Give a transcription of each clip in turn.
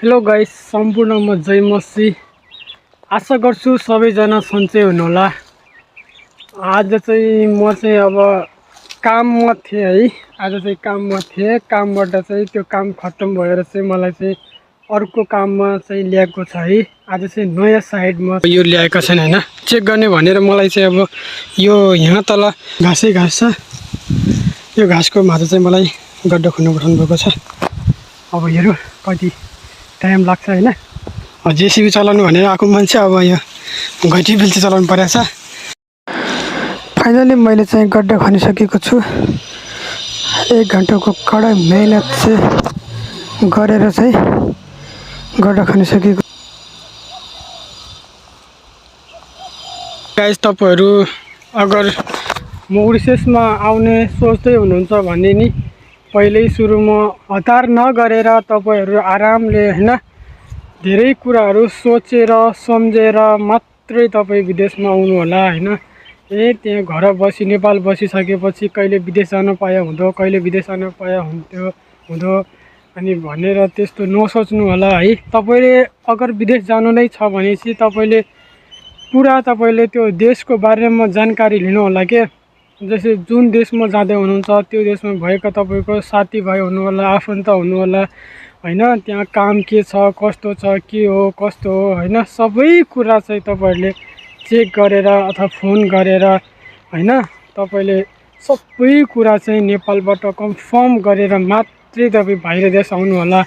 Hello guys, सम्पूर्णमा जय मसी। आशा गर्छु सबैजना सन्चै हुनुहोला। आज चाहिँ म चाहिँ अब काममा थिएँ है। आज चाहिँ काममा थिएँ, कामबाट चाहिँ त्यो काम खत्तम भएर चाहिँ मलाई चाहिँ अर्को काममा चाहिँ ल्याएको छ है। आज चाहिँ नयाँ साइडमा यो ल्याएको छैन होइन, चेक गर्ने भनेर मलाई चाहिँ अब यो यहाँ तल घाँसै घाँस छ, यो घाँसको माथि चाहिँ मलाई गड्डा खन्नु पठाउनु भएको छ। अब हेरौँ कति टाइम लाग्छ होइन। जेसिबी चलाउनु भनेर आएको मान्छे अब यो घैँटी बेल्ची चलाउनु परेको छ। फाइनली मैले चाहिँ गड्डा खनिसकेको छु। 1 घन्टाको कडा मेहनत चाहिँ गरेर चाहिँ गड्डा खनिसकेको। गाइस, तपाईहरू अगर म उडिसेसमा आउने सोच्दै हुनुहुन्छ भने नि पहिल्यै सुरुमा हतार नगरेर तपाईहरू आरामले होइन धेरै कुराहरू सोचेर सम्झेर मात्रै तपाईँ विदेशमा आउनु होला होइन। त्यहाँ घर बसी नेपाल बसिसकेपछि कहिले विदेश जान पाए हुँदो, कहिले विदेश जान पाए हुँदो अनि भनेर त्यस्तो नसोच्नु होला है। तपाईँले अगर विदेश जानु नै छ भनेपछि तपाईँले पुरा तपाईँले त्यो देशको बारेमा जानकारी लिनु होला के। जस्तै जुन देशमा जाँदै हुनुहुन्छ त्यो देशमा भएका तपाईँको साथीभाइ हुनु होला, आफन्त हुनु होला होइन। त्यहाँ काम के छ, कस्तो छ, के हो, कस्तो हो होइन, सबै कुरा चाहिँ तपाईँहरूले चेक गरेर अथवा फोन गरेर होइन तपाईँले सबै कुरा चाहिँ नेपालबाट कन्फर्म गरेर मात्रै तपाईँ बाहिर देश आउनु होला।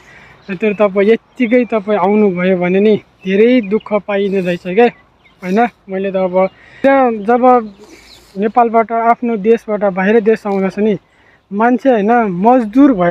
तर तपाईँ यत्तिकै तपाईँ आउनुभयो भने नि धेरै दुःख पाइने रहेछ क्या होइन। मैले त अब जब नेपालबाट आफ्नो देशबाट बाहिर देश आउँदैछ नि मान्छे होइन मजदुर भयो